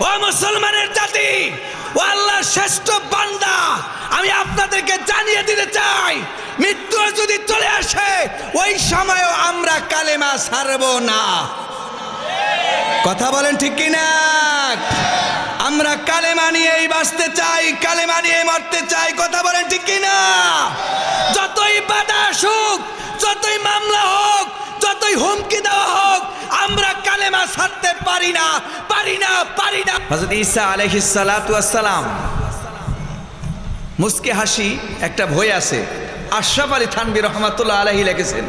ও মুসলমানের জাতি, ও আল্লাহর শ্রেষ্ঠ বান্দা, আমি আপনাদেরকে জানিয়ে দিতে চাই, মৃত্যু যদি চলে আসে ওই সময়ও আমরা কালেমা ছাড়ব না। কথা বলেন ঠিক কিনা? আমরা কালেমা নিয়েই বাঁচতে চাই, কালেমা নিয়ে মরতে চাই। কথা বলেন ঠিক কিনা? যতই বাধা আসুক, যতই মামলা হোক, যতই হুমকি দেওয়া হোক, আমরা কালেমা ছাড়তে পারি না, পারি না, পারি না। হযরত ঈসা আলাইহিস সালাতু ওয়াস সালাম মুস্কি হাসি একটা বই আছে, আশরাফ আলী থানভী রহমাতুল্লাহ আলাইহি লিখেছেন,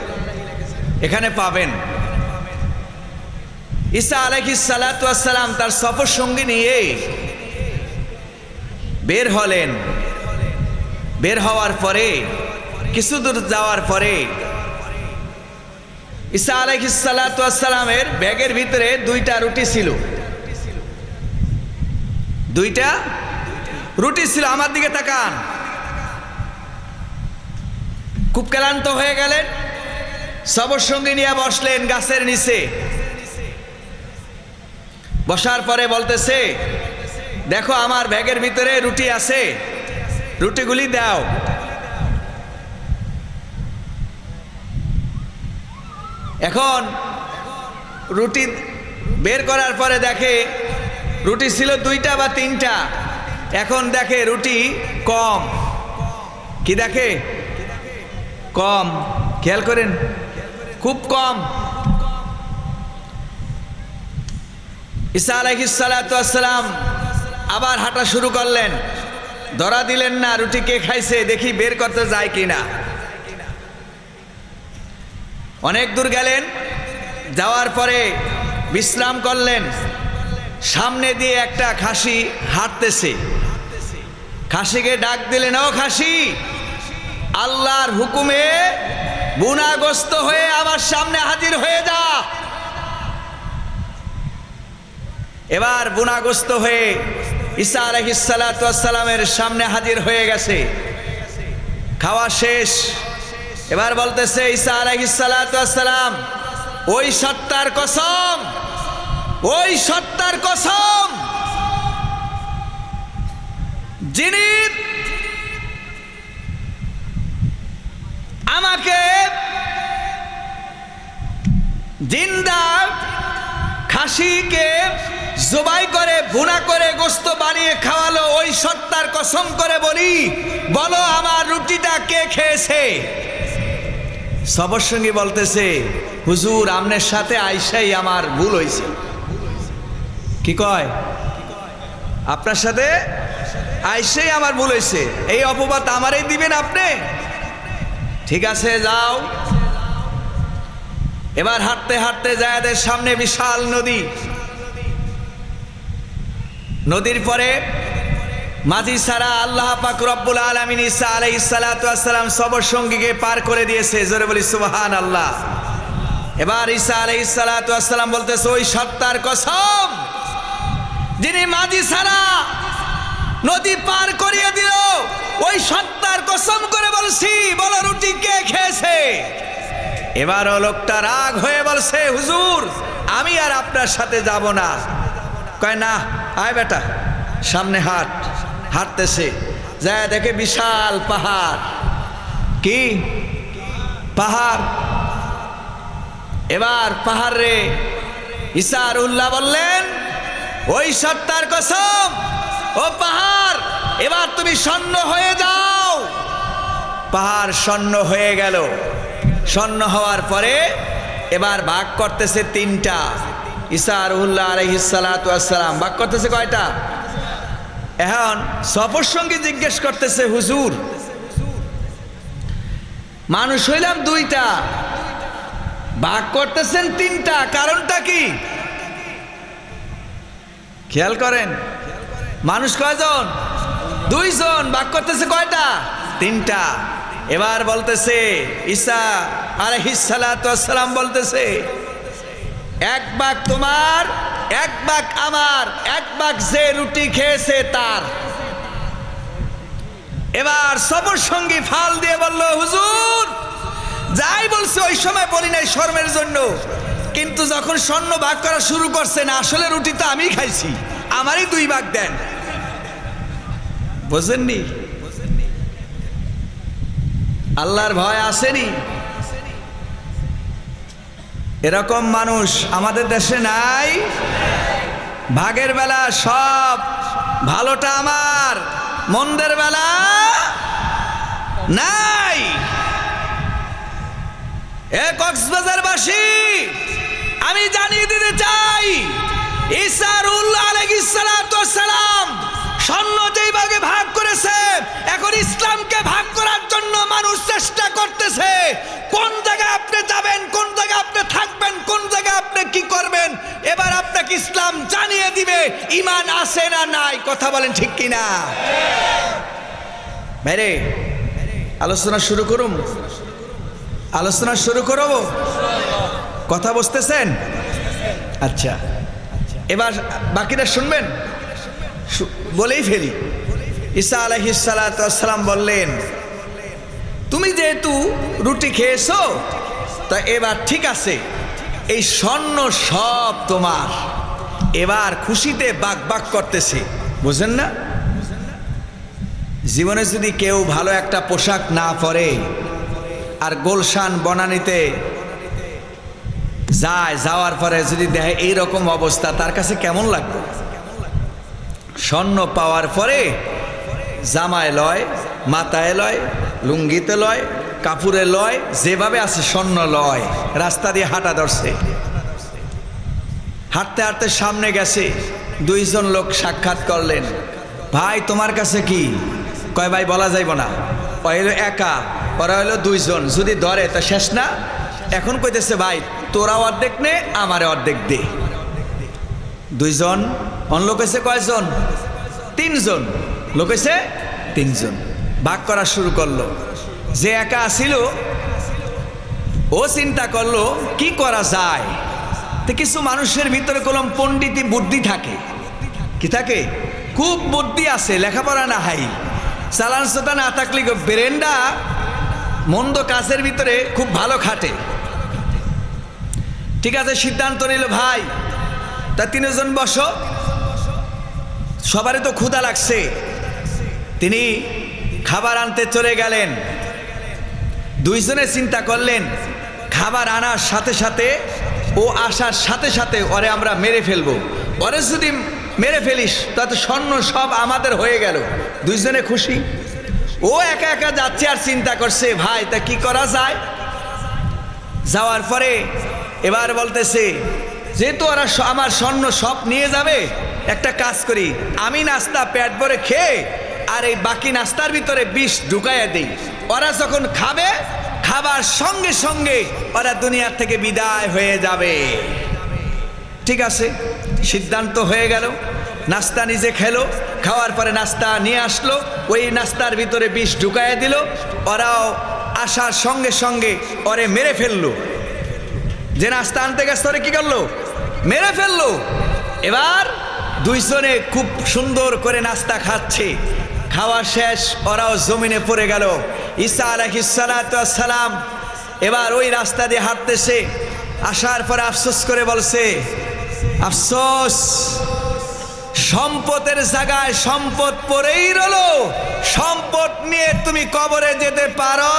এখানে পাবেন। ঈসা আলাইহিস সালাতু ওয়াস সালাম তার সফর সঙ্গী নিয়ে বের হলেন। বের হওয়ার পরে কিছু দূর যাওয়ার পরে ঈসা আলাইহিস সালাতু ওয়াস সালামের ব্যাগের ভিতরে 2টা রুটি ছিল। 2টা রুটি ছিল। আমার দিকে তাকান। খুব ক্লান্ত হয়ে গেলেন, সফর সঙ্গী নিয়ে বসলেন গাছের নিচে। বসার পরে বলতেছে, দেখো আমার ব্যাগের ভিতরে রুটি আছে, রুটিগুলি দাও। এখন রুটি বের করার পরে দেখে রুটি ছিল 2টা বা 3টা, এখন দেখে রুটি কম। কি দেখে? কম। খেয়াল করেন, খুব কম। ঈসা আলাইহিস সালাতু ওয়াস সালাম আবার হাঁটা শুরু করলেন। ধরা দিলেন না রুটি কে খাইছে, দেখি বের করতে যায় কিনা। অনেক দূর গেলেন, যাওয়ার পরে বিশ্রাম করলেন। সামনে দিয়ে একটা খাসি হাঁটতেছে। খাসিকে ডাক দিলেন, ও খাসি, আল্লাহর হুকুমে গুনাহগ্রস্ত হয়ে আমার সামনে হাজির হয়ে যা। এবার গুনাহগ্রস্ত হয়ে ঈসা আলাইহিস সালাতু ওয়াস সালামের সামনে হাজির হয়ে গেছে। খাওয়া শেষ। এবার বলতেছে ঈসা আলাইহিস সালাতু ওয়াস সালাম, ওই সত্তার কসম, ওই সত্তার কসম যিনি আমাকে জিন্দা খাসিকে জবাই করে ভুনা করে গোশত বানিয়ে খাওয়ালো, ওই সত্তার কসম করে বলি, বলো আমার রুটিটা কে খেয়েছে? সফর সঙ্গী বলতেছে, হুজুর আপনার সাথে আইসাই আমার ভুল হয়েছে। কি কয়? আপনার সাথে আইসাই আমার ভুল হয়েছে, এই অপবাদ আমারই দিবেন আপনি? ঠিক আছে, যাও। এবার হাঁটতে হাঁটতে যায়াদের সামনে বিশাল নদী। নদীর পরে মাঝি ছাড়া আল্লাহ পাক রব্বুল আলামিন ঈসা আলাইহিস সালাতু ওয়াস সালাম সফর সঙ্গীকে পার করে দিয়েছে। জোরে বলি সুবহানাল্লাহ। এবার ঈসা আলাইহিস সালাতু ওয়াস সালাম বলতেছে, ওই সত্তার কসম যিনি মাঝি ছাড়া নদী পার করিয়ে দিল, ওই সত্তার কসম করে বলছি, বলো রুটি কে খেয়েছে? এবারও লোকটা রাগ হয়ে বলছে, হুজুর আমি আর আপনার সাথে যাব না। কয় না, আয় বেটা সামনে হাঁট। হাঁটতেছে, যায় দেখে বিশাল পাহাড়। কি পাহাড়? এবার পাহাড়ে ঈসা রুহুল্লাহ বললেন, ওই সত্তার কসম, ও পাহাড় এবার তুমি শূন্য হয়ে যাও। পাহাড় শূন্য হয়ে গেল। শূন্য হওয়ার পরে এবার ভাগ করতেছে 3টা। ঈসা রুহুল্লাহ আলাইহিস সালাতু ওয়াস সালাম ভাগ করতেছে কয়টা? এখন সফর সঙ্গী জিজ্ঞেস করতেছে, হুজুর মানুষ হইলাম 2টা, ভাগ করতেছেন 3টা, কারণটা কি? খেয়াল করেন, মানুষ কয়জন? 2 জন, ভাগ করতেছে কয়টা? 3টা। এবার বলতেছে ঈসা আলাইহিস সালাতু ওয়াস সালাম বলতেছে, 1 ভাগ তোমার, 1 ভাগ আমার, 1 ভাগ যে রুটি খেয়েছে তার। এবার সফর সঙ্গী ফাল দিয়ে বলল, হুজুর যাই বলছে ওই সময় বলি নাই শরমের জন্য, কিন্তু যখন স্বর্ণ ভাগ করা শুরু করছেন আসলে রুটি তো আমি খাইছি, আমারই 2 ভাগ দেন। বুঝেননি? আল্লাহর ভয় আসেনি? এরকম মানুষ আমাদের দেশে নাই? ভাগের বেলা সব ভালোটা আমার, মন্দের বেলা নাই। এ কক্সবাজারবাসী, আমি জানিয়ে দিতে চাই, ঈসা রুহুল্লাহ আলাইহিস সালাতু ওয়াস সালাম স্বর্ণ যেই ভাগে ভাগ করেছে, এখন ইসলামকে ভাগ করার জন্য মানুষ চেষ্টা করতেছে। কোন জায়গায় আপনি যাবেন, কোন জায়গায় আপনি থাকবেন, কোন জায়গায় আপনি কি করবেন, এবার আপনাকে ইসলাম জানিয়ে দিবে ঈমান আছে না নাই। কথা বলেন ঠিক কিনা? মেরে আলোচনা শুরু করুন, আলোচনা শুরু করব। কথা বুঝতেছেন? আচ্ছা, এবার বাকিটা শুনবেন, বলেই ফেলি। ঈসা আলাইহিস সালাতু ওয়াস সালাম বললেন, তুমি যেহেতু রুটি খেয়েছো, তা এবার ঠিক আছে, এই স্বর্ণ সব তোমার। এবার খুশিতে বাক বাক করতেছে। বুঝেন না? জীবনে যদি কেউ ভালো একটা পোশাক না পরে আর গোলশান বনানীতে যায়, যাওয়ার পরে যদি দেখে এইরকম অবস্থা, তার কাছে কেমন লাগবে? স্বর্ণ পাওয়ার পরে জামায় লয়, মাথায় লয়, লুঙ্গিতে লয়, কাপড়ে লয়, যেভাবে আছে স্বর্ণ লয়, রাস্তা দিয়ে হাঁটা ধরছে। হাঁটতে হাঁটতে সামনে গেছে, 2 জন লোক সাক্ষাৎ করলেন। ভাই তোমার কাছে কি? কয় ভাই বলা যাইব না, ও হইল একা, ওরা হইলো 2 জন, যদি ধরে তা শেষ না। এখন কইতেছে ভাই তোরা অর্ধেক নে, আমারে অর্ধেক দে। 2 জন। অন লোক হয়েছে কয়জন? 3 জন। লোক হয়েছে 3 জন। ভাগ করা শুরু করলো। যে একা আসিল ও চিন্তা করলো কি করা যায়। তো কিছু মানুষের ভিতরে কলম পণ্ডিতি বুদ্ধি থাকে। কি থাকে? খুব বুদ্ধি আছে, লেখাপড়া না হাই, চালান চোতা না থাকলে ব্রেনটা মন্দ কাজের ভিতরে খুব ভালো খাটে। ঠিক আছে, সিদ্ধান্ত নিল ভাই তা 3 জন বসো, সবারই তো ক্ষুধা লাগছে। তিনি খাবার আনতে চলে গেলেন। 2 জনে চিন্তা করলেন খাবার আনার সাথে সাথে, ও আসার সাথে সাথে ওরে আমরা মেরে ফেলবো। ওরে যদি মেরে ফেলিস তাতে স্বর্ণ সব আমাদের হয়ে গেল। 2 জনে খুশি। ও একা একা যাচ্ছে আর চিন্তা করছে ভাই তা কি করা যায়। যাওয়ার পরে এবার বলতেছে যেহেতু ওরা আমার স্বর্ণ সব নিয়ে যাবে, একটা কাজ করি, আমি নাস্তা পেট ভরে খেয়ে আর এই বাকি নাস্তার ভিতরে বিষ ঢুকাইয়া দিই। ওরা যখন খাবে, খাবার সঙ্গে সঙ্গে ওরা দুনিয়ার থেকে বিদায় হয়ে যাবে। ঠিক আছে, সিদ্ধান্ত হয়ে গেল। নাস্তা নিজে খেলো, খাওয়ার পরে নাস্তা নিয়ে আসলো, ওই নাস্তার ভিতরে বিষ ঢুকাইয়া দিল। ওরাও আসার সঙ্গে সঙ্গে ওরে মেরে ফেললো। যে নাস্তা আনতে গেছে ওরে কি করলো? মেরে ফেললো। এবার 2 জনে খুব সুন্দর করে নাস্তা খাচ্ছে। খাওয়া শেষ, ওরাও জমিনে পড়ে গেল। ঈসা আলাইহিস সালাতু ওয়াস সালাম এবার ওই রাস্তা দিয়ে হাঁটতেছে। আসার পরে আফসোস করে বলছে, আফসোস, সম্পদের জায়গায় সম্পদ পড়েই রইল, সম্পদ নিয়ে তুমি কবরে যেতে পারো?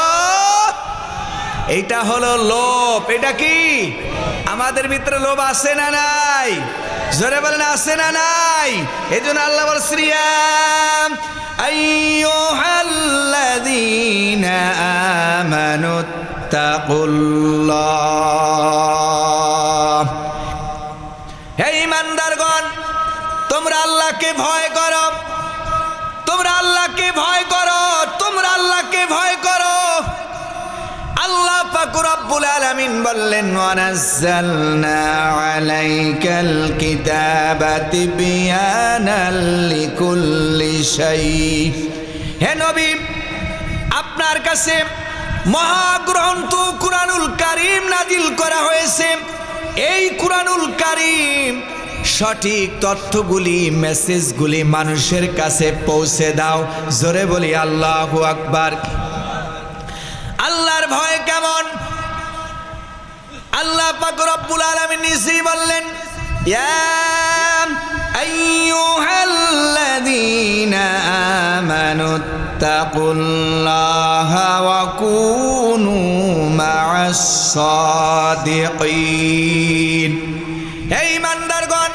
এইটা হলো লোভ। এটা কি আমাদের ভিতরে লোভ আছে না নাই? জোরে বলেন আছে না নাই? এই জন্য আল্লাহ বলছেন আইয়ুহাল্লাযীনা আমানুত্তাকুল্লাহ, হে ঈমানদারগণ তোমরা আল্লাহকে ভয় করো, তোমরা আল্লাহকে ভয় করো, তোমরা আল্লাহকে ভয় করো। আল্লাহ পাক রব্বুল আলামিন বললেন ওয়ানাজ্জালনা আলাইকাল কিতাবা তিবয়ানাল লিকুল্লি শাই। হে নবী, আপনার কাছে মহাগ্রন্থ কুরআনুল কারীম নাজিল করা হয়েছে। এই কুরআনুল কারীম সঠিক তথ্যগুলি, মেসেজগুলি মানুষের কাছে পৌঁছে দাও। জোরে বলি আল্লাহু আকবার। আল্লাহর ভয় কেমন? আল্লাহ পাক রব্বুল আলামিন নিজেই বললেন ইয়া আইয়ুহাল্লাযীনা আমানুত্তাকুল্লাহা ওয়া কুনু মা'আস সাদিকিন। হে ঈমানদারগণ,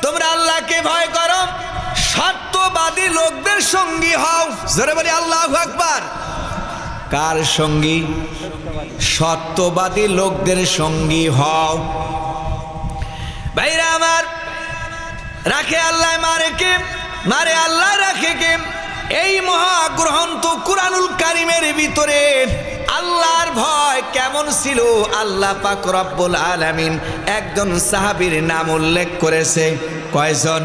তোমরা আল্লাহকে ভয় করো, সত্যবাদী লোকদের সঙ্গী হও। জোরে বলি আল্লাহু আকবার। কার সঙ্গী? সত্যবাদী লোকদের সঙ্গী হও। ভাইরা আমার, রাখে আল্লাহ, মারে কে? মারে আল্লাহ, রাখে কে? এই মহাগ্রন্থ কুরআনুল কারীমের ভিতরে আল্লাহর ভয় কেমন ছিল আল্লাহ পাক রব্বুল আলামিন একজন সাহাবীর নাম উল্লেখ করেছে। কয়জন?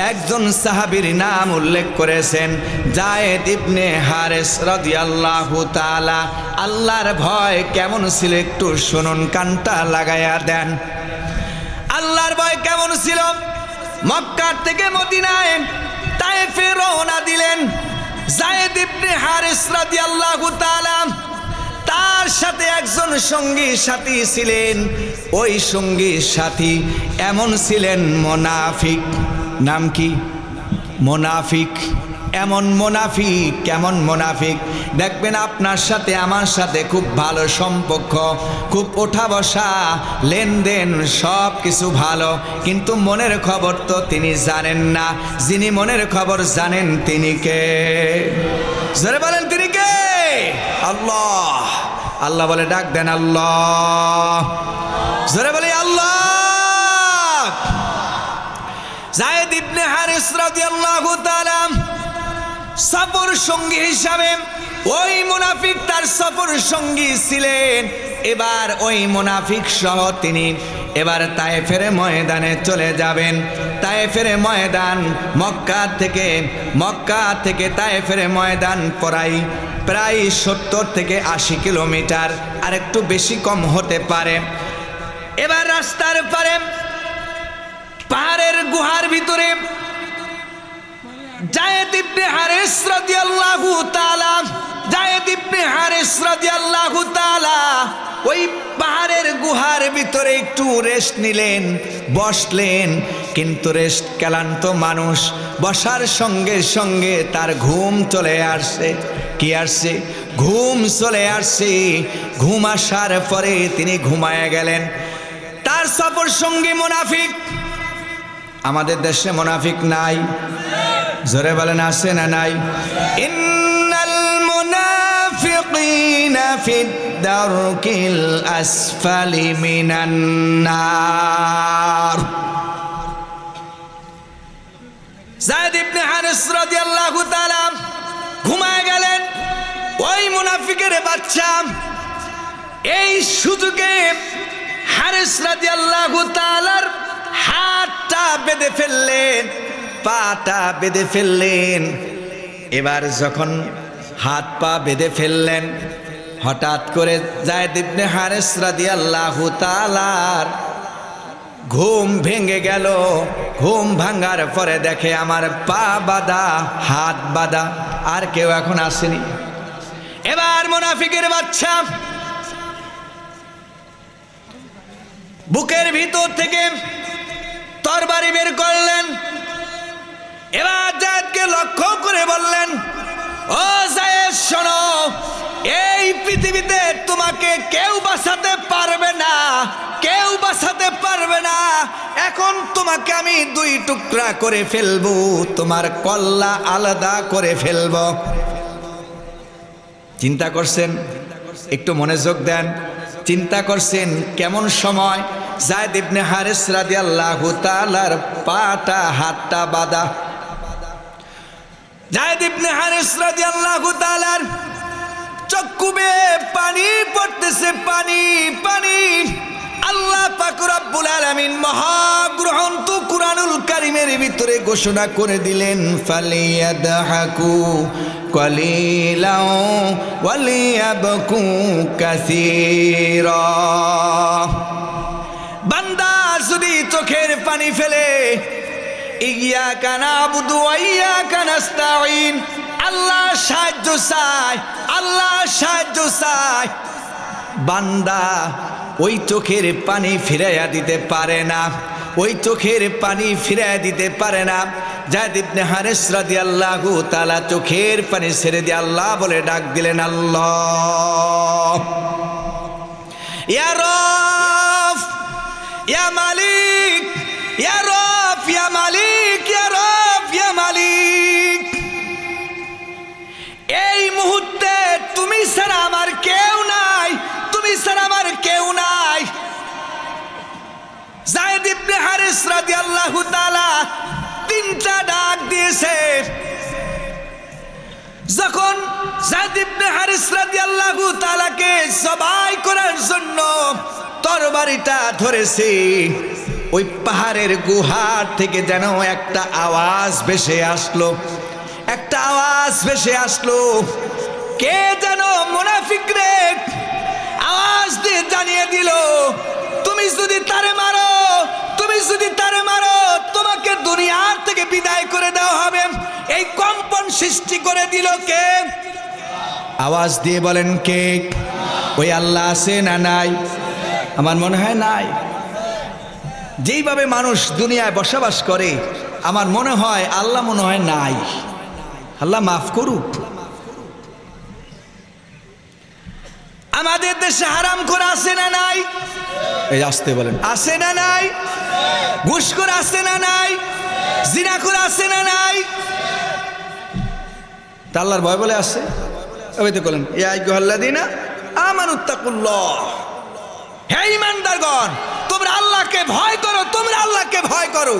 একজন সাহাবীর নাম উল্লেখ করেছেন, যায়েদ ইবনে হারেস রাদিয়াল্লাহু তাআলা। আল্লাহর ভয় কেমন ছিল একটু শুনুন, কানটা লাগায়া দেন। আল্লাহর ভয় কেমন ছিল? মক্কা থেকে মদিনায় তায়েফে রওনা দিলেন যায়েদ ইবনে হারেস রাদিয়াল্লাহু তাআলা। তার সাথে একজন সঙ্গী সাথী ছিলেন। ওই সঙ্গী সাথী এমন ছিলেন মুনাফিক। নাম কি? মুনাফিক। এমন মুনাফিক, কেমন মুনাফিক? দেখবেন আপনার সাথে আমার সাথে খুব ভালো সম্পর্ক, খুব ওঠা বসা, লেনদেন, সব কিছু ভালো, কিন্তু মনের খবর তো তিনি জানেন না। যিনি মনের খবর জানেন তিনি কে? জোরে বলেন, তিনি কে? আল্লাহ। আল্লাহ বলে ডাক দেন, আল্লাহ। জোরে বলি আল্লাহ। যায়েদ ইবনে হারেস রাদিয়াল্লাহু তাআলা সফর সঙ্গী হিসাবে ওই মুনাফিক তার সফর সঙ্গী ছিলেন। এবার ওই মুনাফিক সহ তিনি এবার তায়েফের ময়দানে চলে যাবেন। তায়েফের ময়দান মক্কা থেকে তায়েফের ময়দান প্রায় 70 থেকে 80 কিলোমিটার, আর একটু বেশি কম হতে পারে। এবার রাস্তার পারে পাহাড়ের গুহার ভিতরে যায়েদ ইবনে হারেস রাদিয়াল্লাহু তাআলা ওই পাহাড়ের গুহার ভিতরে একটু রেস্ট নিলেন, বসলেন। কিন্তু রেস্ট, ক্লান্ত মানুষ, বসার সঙ্গে সঙ্গে তার ঘুম চলে আসছে। কি আসছে? ঘুম চলে আসছে। ঘুম আসার পরে তিনি ঘুমায় গেলেন। তার সফর সঙ্গী মুনাফিক। আমাদের দেশে মুনাফিক নাই? জোরে বলেন, আছে না নাই? ইন্নাল মুনাফিকিনা ফিদ দারকিল আসফালি মিনান নার। যায়েদ ইবনে হারেস রাদিয়াল্লাহু তাআলা ঘুমায় গেলেন। ওই মুনাফিকের বাচ্চা এই সুযোগে হারেস রাদিয়াল্লাহু তাআলার হাতটা বেঁধে ফেললেন, পাটা বেঁধে ফেললেন। এবার যখন হাত পা বেঁধে ফেললেন, হঠাৎ করে যায়েদ ইবনে হারেস রাদিয়াল্লাহু তাআলার ঘুম ভেঙে গেল। ঘুম ভাঙার পরে দেখে আমার পা বাঁধা, হাত বাঁধা, আর কেউ এখন আসেনি। এবার মুনাফিকের বাচ্চা বুকের ভিতর থেকে তরবারি বের করলেন। এবার যায়েদকে লক্ষ্য করে বললেন, ও যায়েদ শোনো, এই পৃথিবীতে তোমাকে কেউ বাঁচাতে পারবে না, কেউ বাঁচাতে পারবে না। এখন তোমাকে আমি 2 টুকরা করে ফেলবো, তোমার কল্লা আলাদা করে ফেলবো। চিন্তা করছেন? একটু মনোযোগ দেন। চিন্তা করছেন কেমন সময় যায়েদ ইবনে হারেস রাদিয়াল্লাহু তাআলার পাটা, হাতটা বাঁধা। যায়েদ ইবনে হারেস রাদিয়াল্লাহু তাআলার চক্ষু বেয়ে পানি পড়তেছে, পানি পানি। আল্লাহ পাক রব্বুল আলামিন মহাগ্রন্থ কুরআনুল কারীমের ভিতরে ঘোষণা করে দিলেন, ফালিয়াদহাকু কালিলাও ওয়ালিয়াবকু কাসীরা। বান্দা যদি চোখের পানি ফেলে, ইয়াকা নাবুদু ওয়া ইয়াকা নাস্তাঈন, আল্লাহ সাহায্য চায়, আল্লাহ সাহায্য চায়। বান্দা ওই চোখের পানি ফিরাইয়া দিতে পারে না, ওই চোখের পানি ফিরাইয়া দিতে পারে না। যায়েদ ইবনে হারেস রাদিয়াল্লাহু তাআলা চোখের পানি ছেড়ে দিয়ে আল্লাহ বলে ডাক দিলেন, আল্লাহ, ইয়া রব, ইয়া মালিক, ইয়া রব, ইয়া মালিক, ইয়া রব, ইয়া মালিক, এই মুহূর্তে তুমি ছাড়া আমার কেউ নাই, তুমি ছাড়া আমার কেউ নাই। যায়েদ ইবনে হারেস রাদিয়াল্লাহু তাআলা তিনটা ডাক দিয়েছে। যখন যায়েদ ইবনে হারেস রাদিয়াল্লাহু তাআলাকে জবাই করার জন্য তরবারিটা ধরেছে, ওই পাহাড়ের গুহার থেকে যেন একটা আওয়াজ ভেসে আসলো, একটা আওয়াজ ভেসে আসলো। কে যেন মুনাফিকরে আওয়াজ দিয়ে জানিয়ে দিল, তুমি যদি তারে মারো, তুমি যদি তারে মারো, তোমাকে দুনিয়ার থেকে বিদায় করে দেওয়া হবে। এই কম্পন সৃষ্টি করে দিল কে? আওয়াজ দিয়ে বলেন কে? ওই আল্লাহ আছে না নাই? আমার মনে হয় নাই। যেইভাবে মানুষ দুনিয়ায় বসবাস করে, আমার মনে হয় আল্লাহ মনে হয় নাই। আল্লাহ মাফ করুক। আমাদের দেশে হারাম করে আছে না নাই? এই আসতে বলেন, আছে না নাই? ঘুষখোর আছে না নাই? জিনাখোর আছে না নাই? তা আল্লাহর ভয় বলে আছে। ওই তো বলেন, ইয়া আইয়ুহাল্লাযীনা আমানুত্তাকুল্লাহ, হে ঈমানদারগণ, তোমরা আল্লাহকে ভয় করো, তোমরা আল্লাহকে ভয় করো।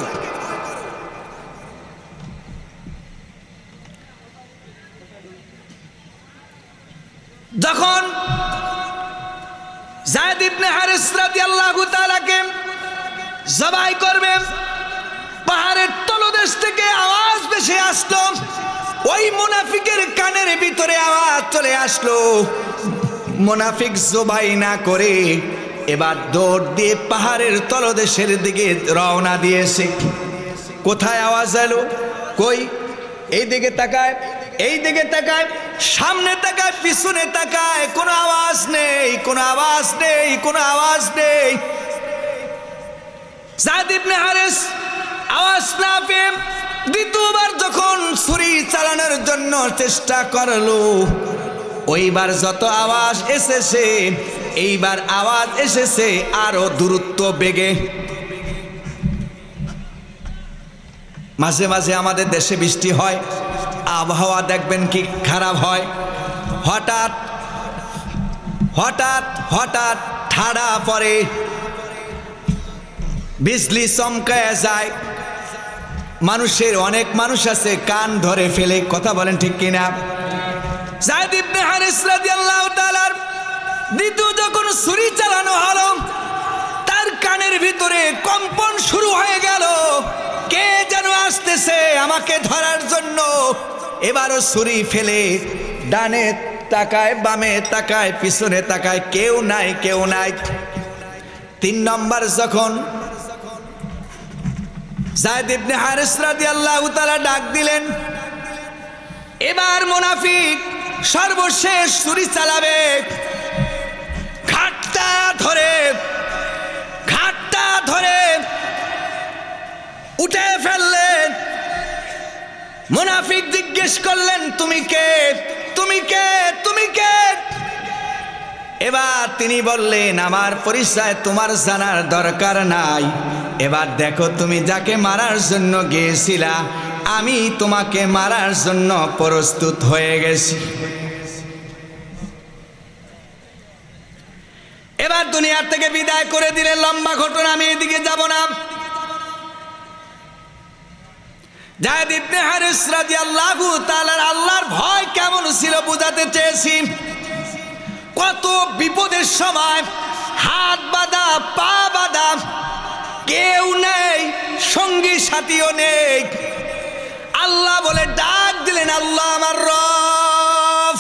যখন যায়েদ ইবনে হারেস রাদিয়াল্লাহু তাআলাকে জবাই করবে, পাহাড়ের তলদেশ থেকে আওয়াজ ভেসে আসলো। ওই মুনাফিকের কানের ভিতরে আওয়াজ চলে আসলো। মুনাফিক জবাই না করে এবার দৌড় দিয়ে পাহাড়ের তলদেশের দিকে রওনা দিয়েছে। কোথায় আওয়াজ এলো? কই? এই দিকে তাকায়, এই দিকে তাকায়, সামনে তাকায়, পিছনে তাকায়, কোনো আওয়াজ নেই, কোনো আওয়াজ নেই, কোনো আওয়াজ নেই। যায়েদ ইবনে হারেস আওয়াজ না পেয়ে দ্বিতীয়বার যখন ছুরি চালানোর জন্য চেষ্টা করলো, ওইবার যত আওয়াজ এসেছে, এইবার আওয়াজ এসেছে আরো দূরত্ব বেগে। মাঝে মাঝে আমাদের দেশে বৃষ্টি হয়, আবহাওয়া দেখবেন কি খারাপ হয়। হঠাৎ হঠাৎ হঠাৎ ঠাড়া পড়ে, বিজলি চমকায় যায়। মানুষের অনেক মানুষ আছে কান ধরে ফেলে। কথা বলেন ঠিক কিনা? যায়েদ ইবনে হারেস রাদিয়াল্লাহু তাআলার দ্বিতীয় যখন ছুরি চালানো হলো, তার কানের ভিতরে কম্পন শুরু হয়ে গেল। কে যেন আসতেছে আমাকে ধরার জন্য। এবারও ছুরি ফেলে ডানে তাকায়, বামে তাকায়, পিছনে তাকায়, কেউ নাই, কেউ নাই। 3 নম্বর যখন যায়েদ ইবনে হারেস রাদিয়াল্লাহু তাআলা ডাক দিলেন, এবার মুনাফিক সর্বশেষ ছুরি চালাবে। ঘাটটা ধরে, ঘাটটা ধরে উঠে ফেললেন। মুনাফিক জিজ্ঞেস করলেন, তুমি কে? তুমি কে? তুমি কে? এবার তিনি বললেন, আমার পরিচয় তোমার জানার দরকার নাই। এবার দেখো, তুমি যাকে মারার জন্য গিয়েছিলা, আমি তোমাকে মারার জন্য প্রস্তুত হয়ে গেছি। এবার দুনিয়ার থেকে বিদায় করে দিলেন। লম্বা ঘটনা, আমি এদিকে যাব না। যায়েদ ইবনে হারেস রাদিয়াল্লাহু তাআলা আল্লাহর ভয় কেমন ছিল বুঝাতে চেয়েছি। কত বিপদের সময় হাত বাঁধা, পা বাঁধা, কেউ নেই, সঙ্গী সাথীও নেই। আল্লাহ বলে ডাক দিলেন, আল্লাহ আমার রব,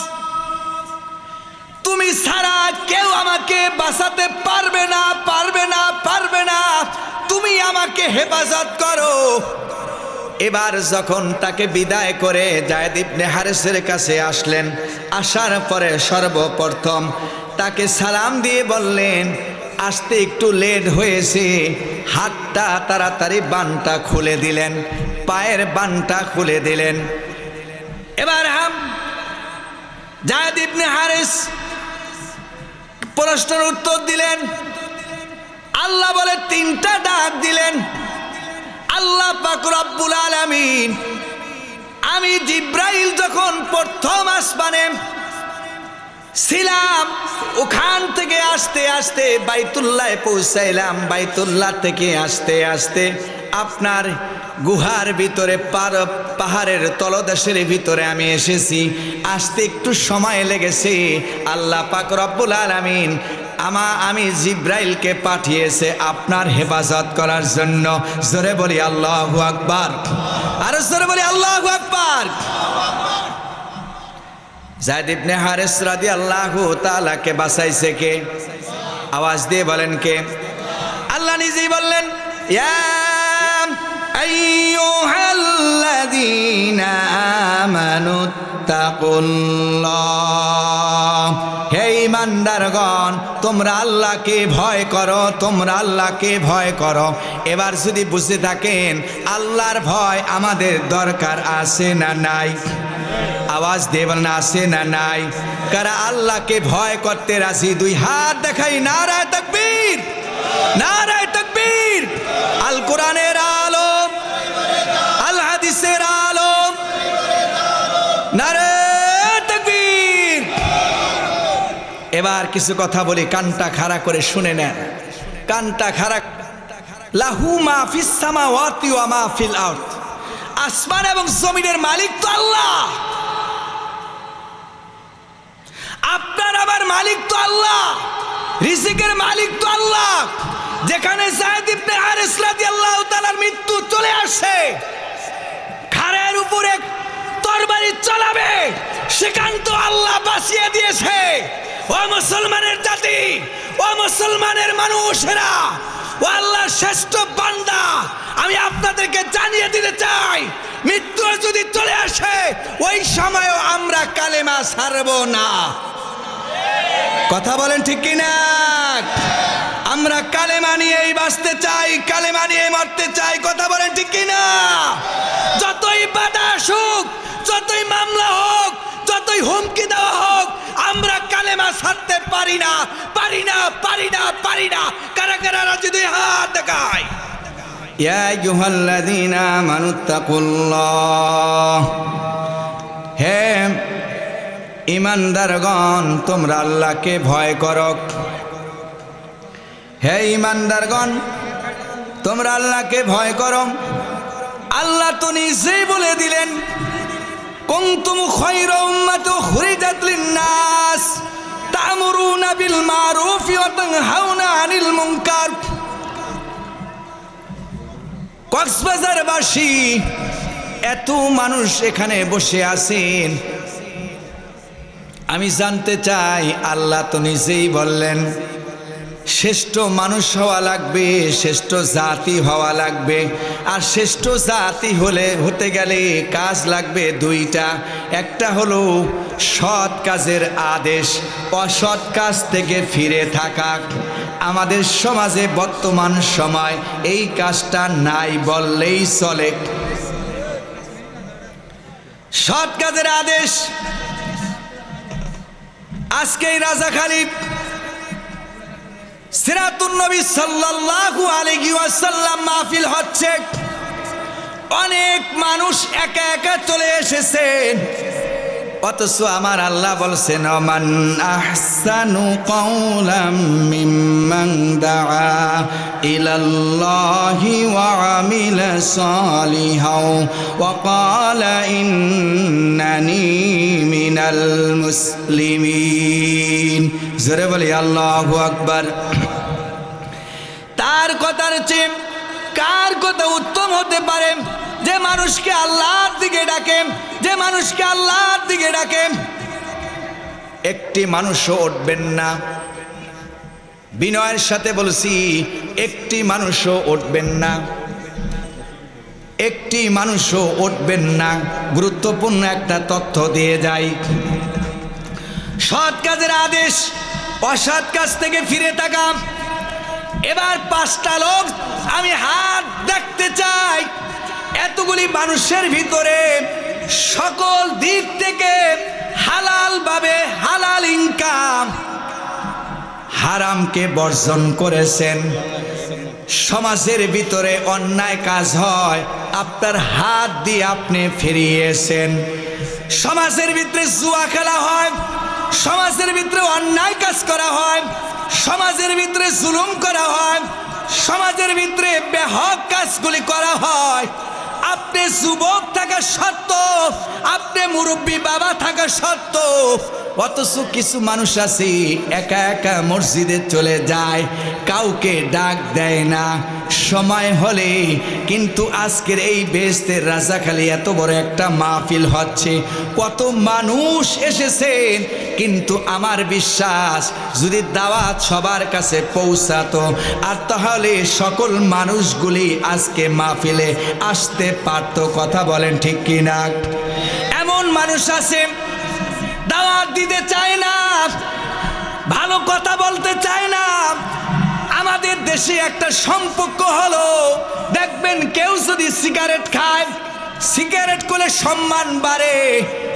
তুমি ছাড়া কেউ আমাকে বাঁচাতে পারবে না, পারবে না, পারবে না। তুমি আমাকে হেফাজত করো। এবার যখন তাকে বিদায় করে যায়েদ ইবনে হারেসের কাছে আসলেন, আসার পরে সর্বপ্রথম তাকে সালাম দিয়ে বললেন, আসতে একটু লেট হয়েছে। হাতটা তাড়াতাড়ি বানটা খুলে দিলেন। পায়ের বানটা খুলে দিলেন। এবার যায়েদ ইবনে হারিস প্রশ্নের উত্তর দিলেন। আল্লাহ বলে তিনটা ডাক দিলেন। আল্লাহ পাক রব্বুল আলামিন, আমি জিব্রাইল যখন প্রথম আসমানে ছিলাম, ওখান থেকে আস্তে আস্তে বাইতুল্লাহে পৌঁছাইলাম। বাইতুল্লাহ থেকে আস্তে আস্তে আপনার গুহার ভিতরে পাহাড়ের তলদেশের ভিতরে আমি এসেছি। আসতে একটু সময় লেগেছে। আল্লাহ পাক রব্বুল আলামিন আমি জিব্রাইলকে পাঠিয়েছে আপনার হেফাজত করার জন্য। জোরে বলি আল্লাহু আকবার, আর জোরে বলি আল্লাহু আকবার। যায়েদ ইবনে হারিস রাদিয়াল্লাহু তাআলা কে বাঁচাইছে কে? আওয়াজ দিয়ে বলেন কে? আল্লাহ নিজেই বললেন, ইয়া আইয়ুহাল্লাযীনা আমানুত্তাকুল্লাহ, হে ঈমানদারগণ তোমরা আল্লাহকে ভয় করো, তোমরা আল্লাহকে ভয় করো। এবার যদি বুঝে থাকেন আল্লাহর ভয় আমাদের দরকার আছে না নাই? আওয়াজ দিয়ে বলেন আছে না নাই? কারা আল্লাহকে ভয় করতে রাজি? দুই হাত দেখাই, নারায়ে তাকবীর, নারায়ে তাকবীর। আল কোরআনের আলো, আল হাদিসের আলো, নারায়ে তাকবীর। এবার কিছু কথা বলি, কানটা খাড়া করে শুনে নেন, কানটা খাড়া। লাহু মা ফিস সামাওয়াতি ওয়া মা ফিল আরদ, আসমান এবং জমিনের মালিক তো আল্লাহ। আপনার আমার মালিক তো আল্লাহ, রিজিকের মালিক তো আল্লাহ। যেখানে যায়েদ ইবনে হারিস রাদিয়াল্লাহু তাআলার মৃত্যু চলে আসে, খাড়ের উপরে তরবারি চালাবে, সেখান তো আল্লাহ বাঁচিয়ে দিয়েছে। ও মুসলমানের জাতি, ও মুসলমানের মানুষেরা, ও আল্লাহর শ্রেষ্ঠ বান্দা, আমি আপনাদেরকে জানিয়ে দিতে চাই, মৃত্যু যদি চলে আসে ওই সময়ও আমরা কালেমা ছাড়ব না। কথা বলেন ঠিক কিনা? আমরা কালেমা নিয়েই বাঁচতে চাই, কালেমা নিয়ে মরতে চাই। কথা বলেন ঠিক কিনা? যতই বাধা আসুক, যতই মামলা হোক, যতই হুমকি দেওয়া হোক, আমরা কালেমা ছাড়তে পারি না, পারি না, পারি না, পারি না। কারা কারা রাজি? দুই হাত দেখায়। ইয়া আইয়ুহাল্লাযীনা আমানুত্তাকুল্লাহ, হে ঈমানদারগণ তোমরা আল্লাহকে ভয় করো। হে ঈমানদারগণ তোমরা আল্লাহকে ভয় করো। আল্লাহ তো নিজেই বলে দিলেন, কুনতুম খায়রা উম্মাতিন উখরিজাত লিন-নাস তা'মুরুনা বিল মা'রুফ ওয়া তানহাউনা আনিল মুনকার। কক্সবাজারবাসী এত মানুষ এখানে বসে আছেন, আমি জানতে চাই, আল্লাহ তো নিজেই বললেন শ্রেষ্ঠ মানুষ হওয়া লাগবে, শ্রেষ্ঠ জাতি হওয়া লাগবে। আর শ্রেষ্ঠ জাতি হতে গেলে কাজ লাগবে দুইটা। একটা হলো সৎ কাজের আদেশ, অসৎ কাজ থেকে ফিরে থাকা। আমাদের সমাজে বর্তমান সময় এই কাজটা নাই বললেই চলে। সৎ কাজের আদেশ। আজকে রাজাখালী সিরাতুন নবী সাল্লাল্লাহু আলাইহি ওয়াসাল্লাম মাহফিল হচ্ছে। অনেক মানুষ একা একা চলে এসেছেন, অথচ আমার আল্লাহ বলছেন, মান আহসানু কাওলাম মিম্মান দাআ ইলাল্লাহি ওয়া আমিলা সালিহাও ওয়া ক্বালা ইন্নানি মিনাল মুসলিমিন। জোরে বলি আল্লাহু আকবার। তার কথার চেয়ে কার কথা উত্তম হতে পারে? যে মানুষকে আল্লাহর দিকে ডাকে, যে মানুষকে আল্লাহর দিকে ডাকে। একটি মানুষও উঠবেন না, বিনয়ের সাথে বলছি, একটি মানুষও উঠবেন না, একটি মানুষও উঠবেন না। গুরুত্বপূর্ণ একটা তথ্য দিয়ে যাই। সৎ কাজের আদেশ, অসৎ কাজ থেকে ফিরে থাকা। এবার 5টা লোক আমি হাত দেখতে চাই, এতগুলি মানুষের ভিতরে সকল দিক থেকে হালাল ভাবে হালাল ইনকাম, হারামকে বর্জন করেছেন। সমাজের ভিতরে অন্যায় কাজ হয়, আপনার হাত দিয়ে আপনি ফিরিয়েছেন। সমাজের ভিতরে জুয়া খেলা হয়, সমাজের ভিতরে অন্যায় কাজ করা হয়, সমাজের ভিতরে জুলুম করা হয়, সমাজের ভিতরে বেহক কাজগুলি করা হয়। আপনি যুবক থাকা সত্ত্বেও, আপনি মুরব্বী বাবা থাকা সত্ত্বেও, অথচ কিছু মানুষ আছে একা একা মসজিদে চলে যায়, কাউকে ডাক দেয় না। সময় হলে কিন্তু আজকের এই বেহেশতের রাজাখালী এত বড় একটা মাহফিল হচ্ছে, কত মানুষ এসেছেন, কিন্তু আমার বিশ্বাস যদি দাওয়াত সবার কাছে পৌঁছাতো আর তাহলে সকল মানুষগুলি আজকে মাহফিলে আসতে পারত। কথা বলেন ঠিক কিনা? এমন মানুষ আছে দাওয়াত দিতে চায় না, ভালো কথা বলতে চায় না। আমাদের দেশে একটা সম্পর্ক হলো, দেখবেন কেউ যদি সিগারেট খায়, সিগারেট করলে সম্মান বাড়ে,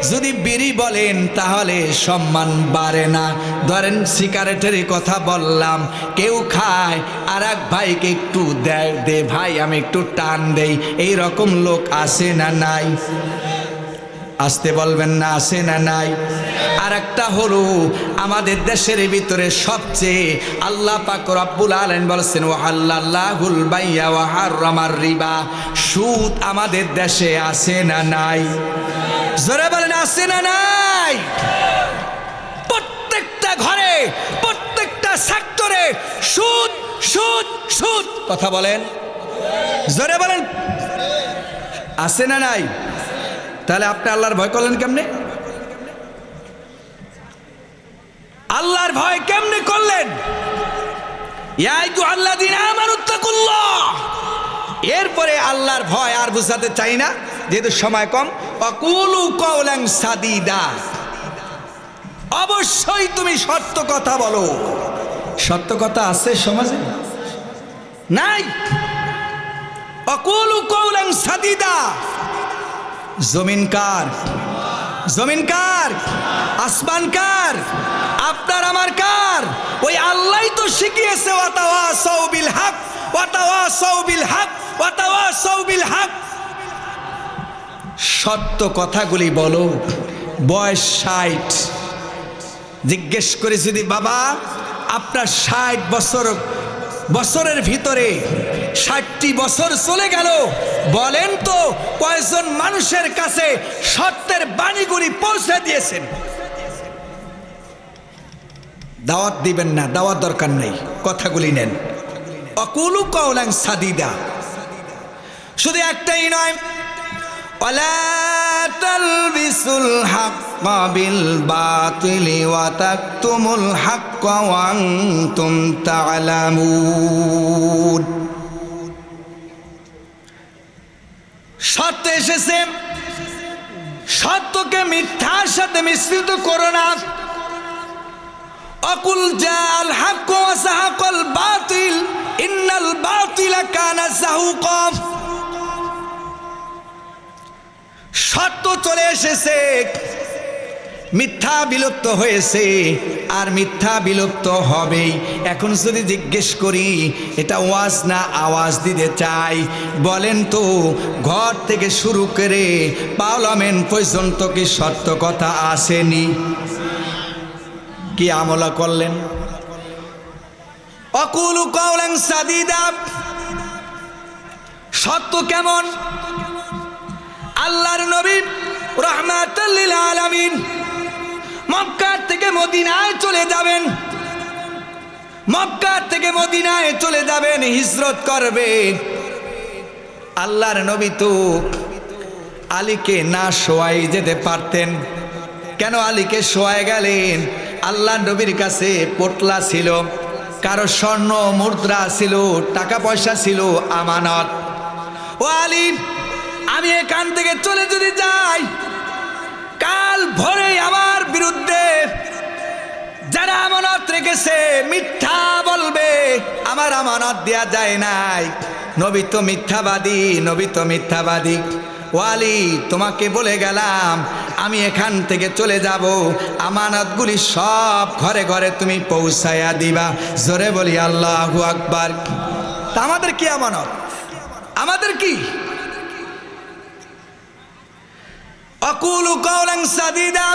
যদি বিড়ি বলেন তাহলে সম্মান বাড়ে না। ধরেন সিগারেটেরই কথা বললাম, কেউ খায় আর এক ভাইকে একটু দে ভাই আমি একটু টান দেই, এই রকম লোক আছে না নাই? আসতে বলবেন না, আছে না নাই? আর একটা হলো আমাদের দেশের ভিতরে সবচেয়ে আল্লাহ পাক রব্বুল আলামিন বলেছেন ওয়াহাল্লাল্লাহুল বাইয়া ওয়া হারামার রিবা, সুদ আমাদের দেশে আছে না নাই? জোরে বলেন আছে না নাই? প্রত্যেকটা ঘরে, প্রত্যেকটা সেক্টরে সুদ সুদ সুদ। কথা বলেন, জোরে বলেন, আছে না নাই? তাহলে আপনি আল্লাহর ভয় করলেন কেমনে? আল্লাহর ভয় কেমনে করলেন? ইয়া আইয়ুহাল্লাযীনা আমানুত্তাকুল্লাহ। এরপরে আল্লাহর ভয় আর বুঝাতে চাই না যেহেতু সময় কম। ওয়াকুলু কাওলান সাদীদা, অবশ্যই তুমি সত্য কথা বলো। সত্য কথা আছে সমাজে? নাই। ওয়াকুলু কাওলান সাদীদা। জমিন কার? জমিন কার? আসমান কার? আপনার আমার কার? ওই আল্লাহই তো শিখিয়েছে ওয়াতাওয়াসাউ বিল হক ওয়াতাওয়াসাউ বিল হক ওয়াতাওয়াসাউ বিল হক। সত্য কথাগুলি বলো। বয়স 60, জিজ্ঞেস করে যদি বাবা আপনার 60 বছরের ভিতরে 60টি বছর চলে গেল, বলেন তো কয়জন মানুষের কাছে সত্যের বাণীগুলি পৌঁছে দিয়েছেন? দাওয়াত দিবেন না, দাওয়াত দরকার নেই, কথাগুলি নেন। অকুলু কাওলান সাদীদা। শুধু একটাই নয়, ওয়ালা তালবিসুল হাক্কা বিল বাতিলি ওয়া তাকতুমুল হাক্কা ওয়া আনতুম তা'লামুন। সত্য এসেছে, সত্যকে মিথ্যার সাথে মিশ্রিত করো না। অকুল জাল হক ওয়া সাহাকাল বাতিল ইন্নাল বাতিলা কানা যাহুকা। সত্য চলে এসেছে, মিথ্যা বিলুপ্ত হয়েছে আর মিথ্যা বিলুপ্ত হবেই। এখন যদি জিজ্ঞেস করি এটা ওয়াজ না আওয়াজ দিতে চাই, বলেন তো ঘর থেকে শুরু করে পার্লামেন্ট পর্যন্ত কি সত্য কথা আসেনি? কি আমলা করলেন? অকুলু কাওলান সাদীদা। সত্য কেমন? আল্লাহর নবী রাহমাতুল লিল আলামিন মক্কা থেকে মদিনায় চলে যাবেন, মক্কা থেকে মদিনায় চলে যাবেন, হিজরত করবেন। আল্লাহর নবী তো আলীকে না শোয়াই যেতে পারতেন। কেন আলীকে শোয়াই গেলেন? আল্লাহর নবীর কাছে পোটলা ছিল, কারো স্বর্ণ মুদ্রা ছিল, টাকা পয়সা ছিল আমানত। ও আলী, আমি এখান থেকে চলে যদি যাই, কাল ভোরে আমার বিরুদ্ধে যারা আমানত রেখে গেছে, মিথ্যা বলবে, আমার আমানত দেয়া যায় নাই। নবী তো মিথ্যাবাদী, নবী তো মিথ্যাবাদী। ওয়ালি, তোমাকে বলে গেলাম আমি এখান থেকে চলে যাব, আমানতগুলি সব ঘরে ঘরে তুমি পৌঁছায়া দিবা। জোরে বলি আল্লাহু আকবার। তা আমাদের কি আমানত? আমাদের কি? আকুলু কাওলান সাদীদা,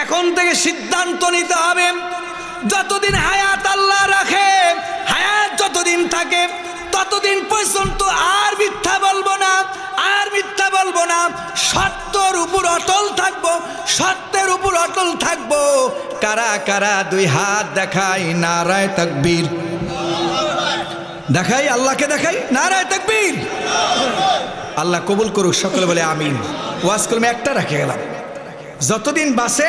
এখন থেকে সিদ্ধান্ত নিতে হবে, যতদিন হায়াত আল্লাহ রাখে, হায়াত যতদিন থাকে ততদিন পর্যন্ত আর মিথ্যা বলবো না, আর মিথ্যা বলবো না। সত্যের উপর অটল থাকবো, সত্যের উপর অটল থাকবো। কারা কারা দুই হাত দেখাই, নারায়ে তাকবীর দেখাই, আল্লাহকে দেখাই, নারায়ে তাকবীর। আল্লাহ কবুল করুক, সকলে বলে আমিন। ওয়াজ কলমে একটা রাখে গেলাম, যতদিন বাঁচে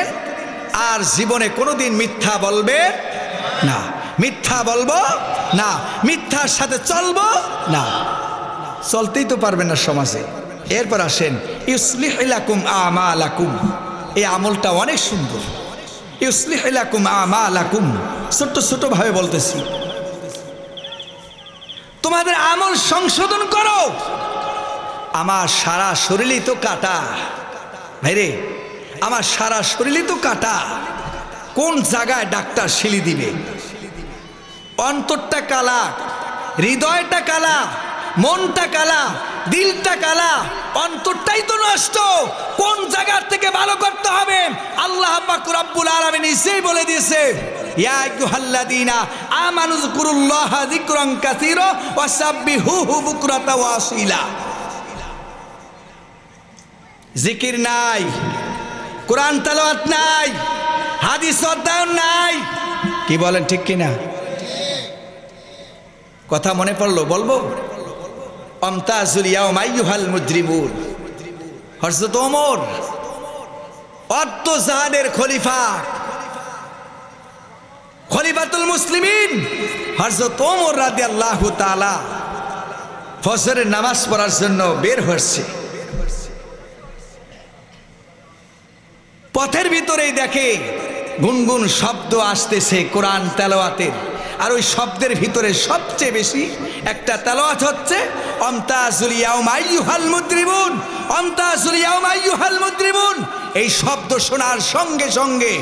আর জীবনে কোনোদিন মিথ্যা বলবে না, মিথ্যা বলবো না, মিথ্যার সাথে চলবো না। চলতেই তো পারবেন না সমাজে। এরপর আসেন ইউসলিহ লাকুম আমালাকুম, এই আমলটা অনেক সুন্দর। ইউসলিহ লাকুম আমালাকুম, ছোট্ট ছোট ভাবে বলতেছি, তোমাদের আমল সংশোধন করো। আমার সারা শরীরই তো কাটা ভাইরে, আমার সারা শরীরই তো কাটা, কোন জায়গায় ডাক্তার শিলি দিবে? অন্তরটা কালা, হৃদয়টা কালা, মনটা কালা, দিলটা কালা, অন্তরটাই তো নষ্ট। কোন জায়গা থেকে ভালো করতে হবে? আল্লাহ পাক রব্বুল আলামিন নিজেই বলে দিয়েছে, ইয়া আইয়ুহাল্লাযীনা আমানু যিকুরুল্লাহা যিকরান কাসীরা ওয়াসাব্বিহুহু বুকরাতা ওয়া আসীলা। জিকির নাই, কোরআন তেলাওয়াত নাই, হাদিস অধ্যয়ন নাই। কি বলেন, ঠিক কিনা? কথা মনে পড়লো, বলবো। আমতাজুল ইয়াউম আইয়ুহাল মুজরিমুন, হযরত ওমর অর্ধ জাহানের খলিফা, খলিফাতুল মুসলিমিন হযরত ওমর রাদিয়াল্লাহু তাআলা ফজরের নামাজ পড়ার জন্য বের হচ্ছে। পথের ভিতরেই দেখে গুনগুন শব্দ আসতেছে কোরআন তেলাওয়াতের, আর ওই শব্দের ভিতরে সবচেয়ে বেশি একটা তেলাওয়াত হচ্ছে আমতাজুল ইয়াউম আইয়ুহাল মুজরিমুন, আমতাজুল ইয়াউম আইয়ুহাল মুজরিমুন। এই শব্দ শোনার সঙ্গে সঙ্গে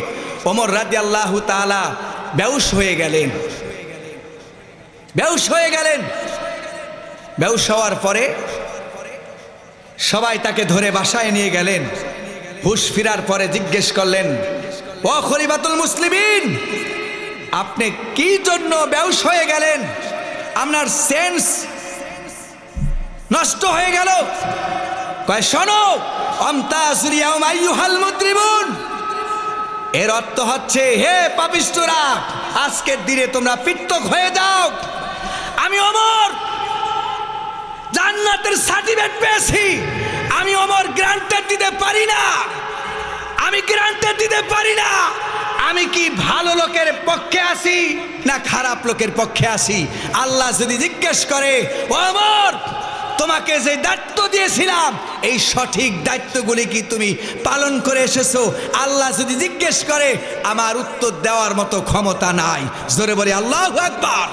ওমর রাদিয়াল্লাহু তাআলা বেহুশ হয়ে গেলেন, বেহুশ হয়ে গেলেন। বেহুশ হওয়ার পরে সবাই তাকে ধরে বাসায় নিয়ে গেলেন। হুশ ফিরার পরে জিজ্ঞেস করলেন, ও খলিফাতুল মুসলিমিন, আপনি কি জন্য বেহুশ হয়ে গেলেন? আপনার সেন্স নষ্ট হয়ে গেল। কয়, শোনো, আমতাজুল ইয়াউম আইয়ুহাল মুজরিমুন, এর অর্থ হচ্ছে, হে পাপিষ্ঠরা, আজকের দিনে তোমরা পৃথক হয়ে যাও। আমি ওমর জান্নাতের সার্টিফিকেট পেয়েছি, আমি ওমর গ্রান্টেড দিতে পারি না, আমি গ্রান্টেড দিতে পারি না। আমি কি ভালো লোকের পক্ষে আছি না খারাপ লোকের পক্ষে আছি? আল্লাহ যদি জিজ্ঞেস করে, ওমর তোমাকে যে দায়িত্ব দিয়েছিলাম এই সঠিক দায়িত্বগুলি কি তুমি পালন করে এসেছো? আল্লাহ যদি জিজ্ঞেস করে, আমার উত্তর দেওয়ার মতো ক্ষমতা নাই। জোরে বলি আল্লাহু আকবার।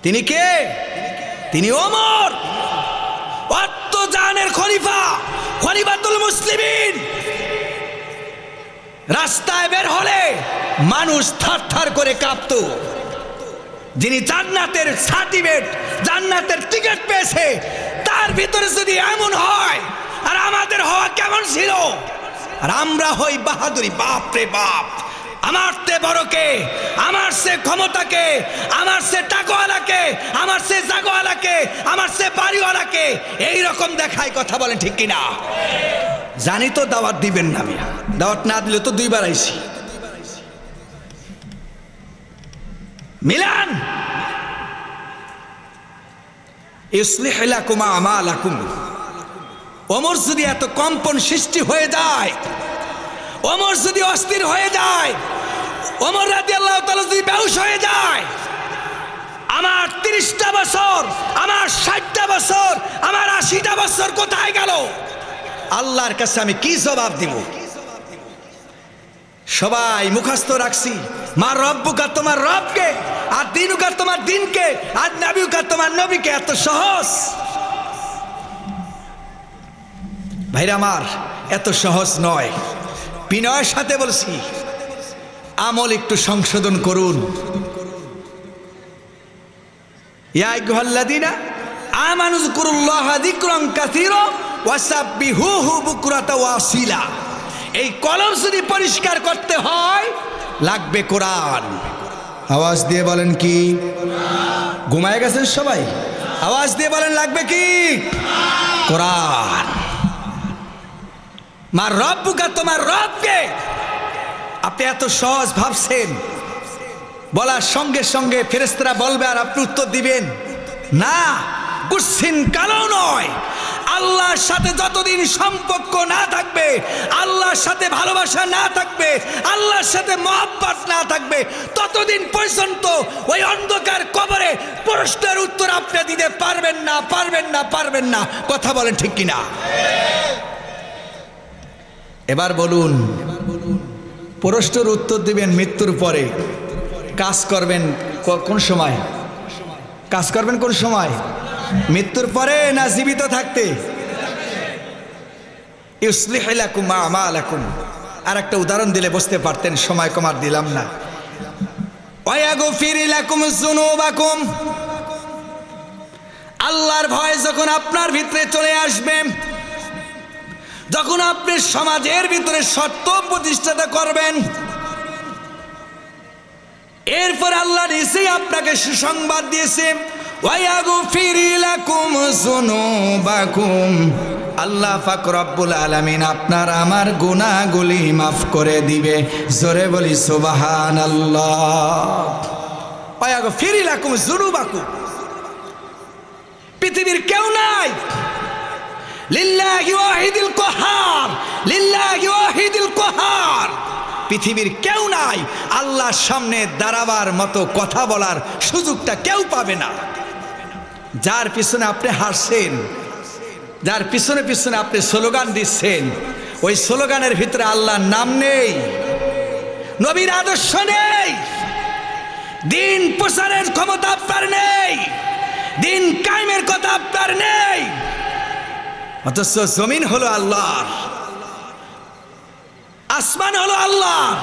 তিনি কে? তিনি ওমর, জানের খলিফা, খলিফাতুল মুসলিমিন। রাস্তায় বের হলে মানুষ থারথার করে কাঁপতো। যিনি জান্নাতের সার্টিফিকেট, জান্নাতের টিকিট পেয়েছে, তার ভিতরে যদি এমন হয়, আর আমাদের হওয়া কেমন ছিল? আর আমরা হই বাহাদুরি। বাপ রে বাপ, আমার সে বড়কে, আমার সে ক্ষমতাকে, আমার সে টাকাওয়ালাকে, আমার সে জাগোয়ালাকে, আমার সে বাড়িওয়ালাকে এইরকম দেখায়। কথা বলেন ঠিক কিনা? জানি তো দাওয়াত দিবেন না, আমি দাওয়াত না দিলে তো দুইবার আইছি। মিলান ইউসলিহ লাকুম আমালাকুম। ওমর যদি এত কম্পন সৃষ্টি হয়ে যায়, ওমর যদি অস্থির হয়ে যায়, ওমর রাদিয়াল্লাহু তাআলা যদি বেহুশ হয়ে যায়, আমার 30টা বছর, আমার 60টা বছর, আমার 80টা বছর কোথায় গেল? আল্লাহর কাছে আমি কি জবাব দিব? সবাই মুখস্থ রাখছি, মা রব্বুকা তোমার রবকে, আর দিনুকা তোমার দিনকে, আর নবীকা তোমার নবীকে। এত সহজ ভাইরা আমার, এত সহজ নয়। বিনয়ের সাথে বলছি, আমল একটু সংশোধন করুন। ইয়া আইয়ুহাল্লাযীনা আমানু যিকুরুল্লাহা যিকরান কাসীরা ওয়াসাব্বিহুহু বুকরাতা ওয়া আসীলা। এই কলম যদি পরিষ্কার করতে হয় লাগবে কোরআন। আওয়াজ দিয়ে বলেন কি? ঘুমায় গেছেন সবাই? আওয়াজ দিয়ে বলেন লাগবে কি? কোরআন। মা রব্বুকা তোমার রবকে। আপনি এত সহজ ভাবছেন, বলার সঙ্গে সঙ্গে ফেরেশতারা বলবে আর আপনি উত্তর দিবেন না। কুচ্ছিন কালো নয়। আল্লাহর সাথে যতদিন সম্পর্ক না থাকবে, আল্লাহর সাথে ভালোবাসা না থাকবে, আল্লাহর সাথে মহব্বত না থাকবে, ততদিন পর্যন্ত ওই অন্ধকার কবরে প্রশ্নের উত্তর আপনি দিতে পারবেন না, পারবেন না, পারবেন না। কথা বলেন ঠিক কিনা? এবার বলুন, প্রশ্নের উত্তর দিবেন মৃত্যুর পরে, কাজ করবেন কোন সময়? কাজ করবেন কোন সময়? মৃত্যুর পরে না জীবিত থাকতে? ইউসলিহু লাকুম আমালাকুম। আর একটা উদাহরণ দিলে বুঝতে পারতেন, সময় কমার দিলাম না। ওয়া ইয়াগফির লাকুম যুনুবাকুম। আল্লাহর ভয় যখন আপনার ভিতরে চলে আসবে, যখন আপনি সমাজের ভিতরে সত্য প্রতিষ্ঠাতা করবেন, এরপর আল্লাহ নিজেই আপনাকে সুসংবাদ দিয়েছে, ওয়া ইয়াগফির লাকুম যুনুবাকুম। আল্লাহ পাক রব্বুল আলামিন আপনার আমার গুনাহগুলি মাফ করে দিবে। জোরে বলি সুবহানাল্লাহ। ওয়া ইয়াগফির লাকুম যুনুবাকুম। পৃথিবীর কেউ নাই, লিল্লাহি ওয়াহিদুল কাহার, লিল্লাহি ওয়াহিদুল কাহার। পৃথিবীর কেউ নাই আল্লাহর সামনে দাঁড়াবার মতো, কথা বলার সুযোগটা কেউ পাবে না। যার পিছনে আপনি হাসছেন, যার পিছনে পিছনে আপনি স্লোগান দিচ্ছেন, ওই স্লোগানের ভিতরে আল্লাহর নাম নেই, নবীর আদর্শ নেই, দিন প্রচারের ক্ষমতা আপনার নেই, দিন কায়েমের কথা আপনার নেই। অথচ জমিন হলো আল্লাহর, আসমান হলো আল্লাহর।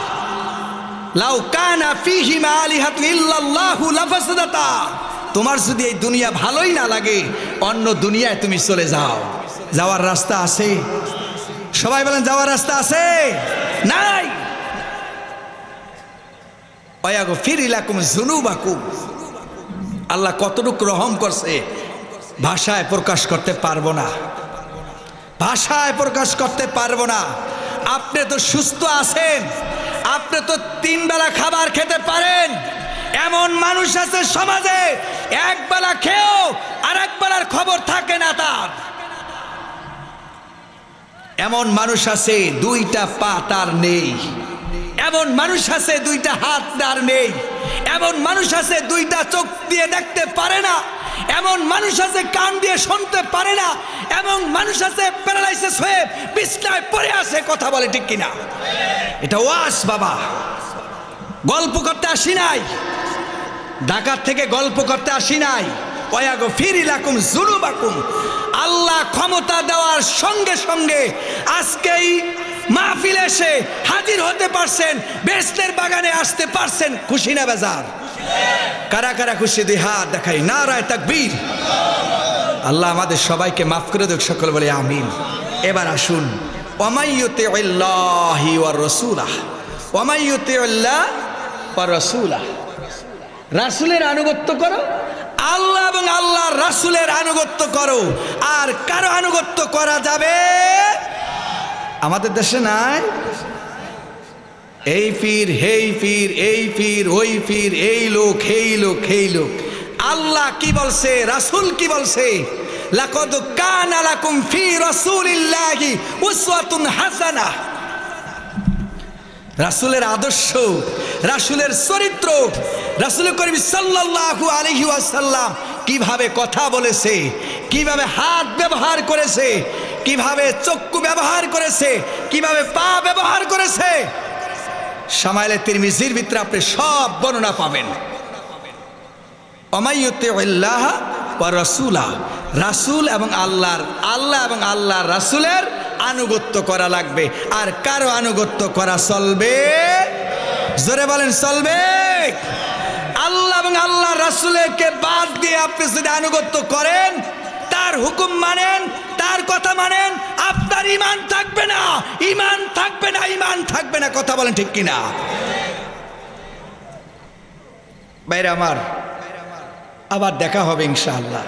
লাউ কানা ফীহিমা আলিহাতুন ইল্লাল্লাহু লাফাসাদাতা। তোমার যদি এই দুনিয়া ভালোই না লাগে, অন্য দুনিয়ায় তুমি চলে যাও। যাওয়ার রাস্তা আছে? সবাই বলেন যাওয়ার রাস্তা আছে? নাই। ওয়া ইয়াগফির লাকুম যুনুবাকুম। আল্লাহ কতটুকু রহম করছে ভাষায় প্রকাশ করতে পারবো না, ভাষায় প্রকাশ করতে পারবো না। আপনি তো সুস্থ আছেন, আপনি তো 3 বেলা খাবার খেতে পারেন। এমন মানুষ আছে সমাজে, এক বেলা খেয়েও আর এক বেলার খবর থাকে না তার। এমন মানুষ আছে 2টা পা তার নেই, এমন মানুষ আছে 2টা হাত তার নেই, এমন মানুষ আছে 2টা চোখ দিয়ে দেখতে পারে না, এমন মানুষ আছে কান দিয়ে শুনতে পারে না, এমন মানুষ আছে প্যারালাইসিস হয়ে বিছনায় পড়ে আছে। কথা বলে ঠিক কিনা? এটা ওয়াজ বাবা, গল্প করতে আসি নাই, ঢাকা থেকে গল্প করতে আসি নাই। ওয়া ইয়াগফির লাকুম যুনুবাকুম। আল্লাহ ক্ষমতা দেওয়ার সঙ্গে সঙ্গে আজকেই মাহফিলে এসে হাজির হতে পারছেন, বেহেশতের বাগানে আসতে পারছেন। খুশি না বেজার? কারা কারা খুশি? 2 হাত দেখাই। নারায়ে তাকবীর। আল্লাহ আমাদের সবাইকে মাফ করে দেখ, সকল বলে আমিন। এবার আসুন, ওয়ামাইয়ুতিল্লাহি ওয়ার রাসূলাহ, ওয়ামাইয়ুতিল্লাহ ওয়ার রাসূলাহ। রাসূলের আনুগত্য করো, আল্লাহ এবং আল্লাহর রাসূলের আনুগত্য করো। আর কারো আনুগত্য করা যাবে? আমাদের দেশে নাই এই পীর, হেই পীর, এই পীর, ওই পীর, এই লোক, হেই লোক, হেই লোক। আল্লাহ কি বলছে, রাসূল কি বলছে? লাকাদ কানা লাকুম ফি রাসূলিল্লাহি উসওয়াতুন হাসানাহ। রাসূলের আদর্শ, রাসূলের চরিত্র, রাসূল করিম সাল্লাল্লাহু আলাইহি ওয়াসাল্লাম কিভাবে কথা বলেছে, কিভাবে হাত ব্যবহার করেছে, কিভাবে চক্ষু ব্যবহার করেছে, কিভাবে পা ব্যবহার করেছে, শামাইলে তিরমিজির ভিতরে আপনি সব বর্ণনা পাবেন। অমাইয়ুতিউল্লাহ ওয়া রাসূলা, রাসূল এবং আল্লাহ এবং আল্লাহর রাসূলের আনুগত্য করা লাগবে। আর কারো আনুগত্য করা চলবে? জোরে বলেন চলবে? আল্লাহ এবং আল্লাহর রাসূলকে বাদ দিয়ে আপনি যদি আনুগত্য করেন, তার হুকুম মানেন, তার কথা মানেন, আপনার ঈমান থাকবে না, ঈমান থাকবে না, ঈমান থাকবে না। কথা বলেন ঠিক কিনা? ভাইরা আমার, আবার দেখা হবে ইনশাআল্লাহ,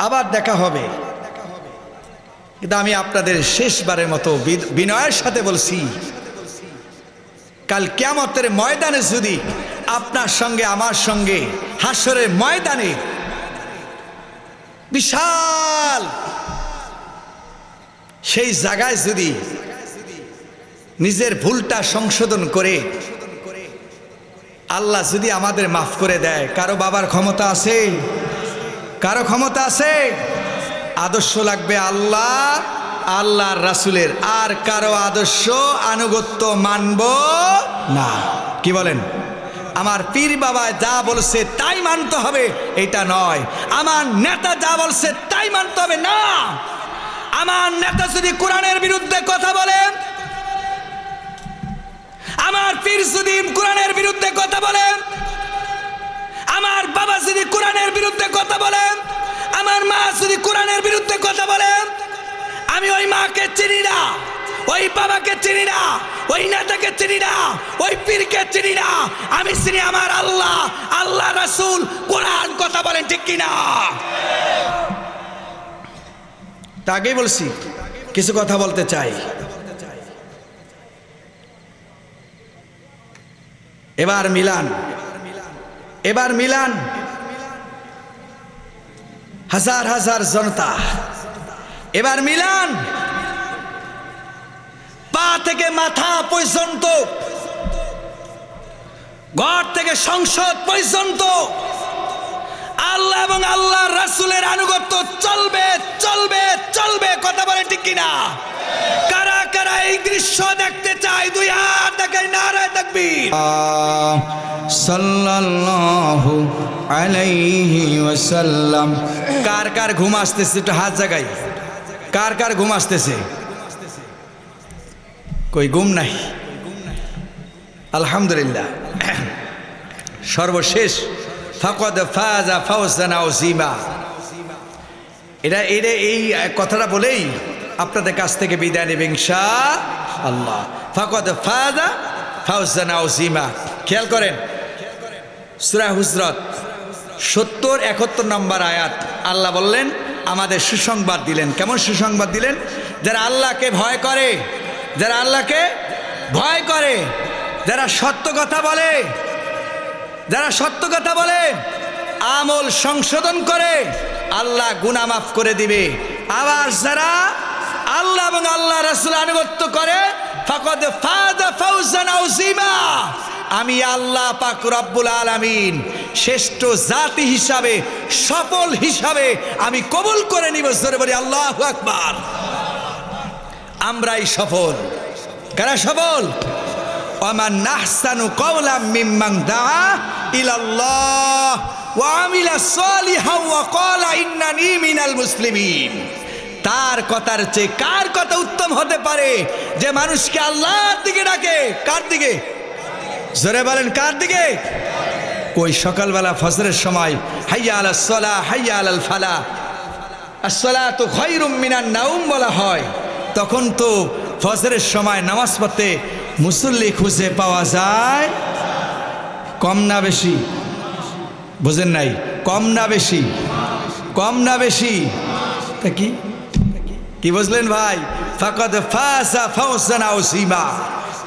আবার দেখা হবে। কিন্তু আমি আপনাদের শেষবারের মতো বিনয়ের সাথে বলছি, কাল কিয়ামতের ময়দানে যদি আপনার সঙ্গে আমার সঙ্গে হাসরের ময়দানে বিশাল সেই জায়গায় যদি নিজের ভুলটা সংশোধন করে আল্লাহ যদি আমাদের মাফ করে দেয়, কারো বাবার ক্ষমতা আছে? কারো ক্ষমতা আছে? আদর্শ লাগবে আল্লাহ, আল্লাহর রাসূলের, আর কারো আদর্শ আনুগত্য মানব না। কি বলেন? আমার পীর বাবা যা বলছে তাই মানতে হবে এটা নয়, আমার নেতা যা বলছে তাই মানতে হবে না। আমার নেতা যদি কোরআনের বিরুদ্ধে কথা বলে, আমার পীর যদি কোরআনের বিরুদ্ধে কথা বলে, আমার বাবা যদি কোরআনের বিরুদ্ধে কথা বলে, আমার মা যদি কোরআনের বিরুদ্ধে কথা বলে, আমি ওই মাকে চিনি না, ওই বাবাকে চিনি না, ওই নেতাকে চিনি না, ওই পীরকে চিনি না। আমি চিনি আমার আল্লাহ, আল্লাহ রাসূল, কোরআন। কথা বলেন ঠিক কিনা? তা আগেই বলছি, কিছু কথা বলতে চাই। এবার মিলান, এবার মিলান। হাজার হাজার জনতা, এবার মিলান। পা থেকে মাথা পর্যন্ত, ঘর থেকে সংসদ পর্যন্ত আল্লাহ এবং আল্লাহর রাসূলের আনুগত্য চলবে, চলবে, চলবে। কথা বলে ঠিক কিনা? কারা কারা এই দৃশ্য দেখতে চায়? দুই হাত দেখে নারায়ে তাকবীর। সাল্লাল্লাহু আলাইহি ওয়াসাল্লাম। কার কার ঘুম আসতেছে একটু হাত জাগাই। কার কার ঘুম আসতেছে? কই ঘুম নাই? আলহামদুলিল্লাহ। সর্বশেষ ফাকাদ ফাজা ফাওজান আযীমা। এটা এই কথাটা বলেই আপনাদের কাছ থেকে বিদায় নেব ইনশাআল্লাহ। ফাকাদ ফাজা ফাওজান আযীমা। খেয়াল করেন, সূরা হুজরাত 70-71 নম্বর আয়াত। আল্লাহ বললেন, আমাদের সুসংবাদ দিলেন। কেমন সুসংবাদ দিলেন? যারা আল্লাহকে ভয় করে, যারা আল্লাহকে ভয় করে, যারা সত্য কথা বলে, যারা সত্য কথা বলে, আমল সংশোধন করে, আল্লাহ গুনাহ মাফ করে দিবে। আবার যারা আল্লাহ এবং আল্লাহ রাসূল আনুগত্য করে, ফাকাদ ফাজা ফাওজান আযীমা। আমি আল্লাহ পাক রব্বুল আলামিন শ্রেষ্ঠ জাতি হিসাবে, সফল হিসাবে আমি কবুল করে নিব। জোরে বলি আল্লাহু আকবার। আমরাই সফল। কারা সফল? ওয়ামান আহসানু কাওলাম মিম্মান দাআ ইলাল্লাহ ওয়া আমিলা সালিহান ওয়া ক্বালা ইন্নানী মিনাল মুসলিমিন। তার কথার চেয়ে কার কথা উত্তম হতে পারে? যে মানুষকে আল্লাহর দিকে ডাকে। কার দিকে? জোরে বলেন, কার দিকে? ওই সকালবেলা ফজরের সময় হাইয়া আলাস সালাহ, হাইয়া আলাল ফালাহ, আসসালাতু খায়রুম মিনান নাওম বলা হয়। তখন তো ফজরের সময় নামাজ পড়তে মুসল্লি খুঁজে পাওয়া যায় কম না বেশি? বুঝেন নাই? কম না বেশি? কম না বেশি? তা কি বুঝলেন ভাই? ফাকাদ ফাজা ফাওজান আযীমা।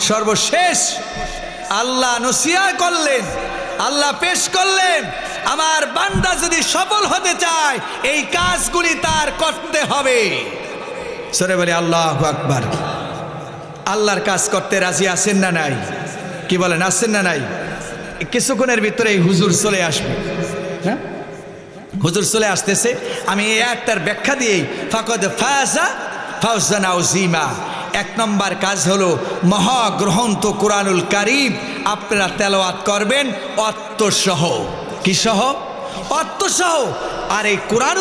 সর্বশেষ আল্লাহ নসিহত করলেন, আল্লাহ পেশ করলেন, আমার বান্দা যদি সফল হতে চায় এই কাজগুলি তার করতে হবে। সরে বলি আল্লাহু আকবার। আল্লাহর কাজ করতে রাজি আছেন না নাই? কি বলেন, আছেন না নাই? কিছুক্ষণের ভিতরে এই হুজুর চলে আসবে। হ্যাঁ, হুজুর চলে আসতেছে। আমি এই একটার ব্যাখ্যা দিয়েই ফাকাদ ফাজা ফাওজান আযীমা, এক নম্বর কাজ হলো মহাগ্রন্থ কুরআনুল কারীম আপনারা তেলাওয়াত করবেন অর্থসহ। কি সহ? অর্থসহ। আর এই কুরআন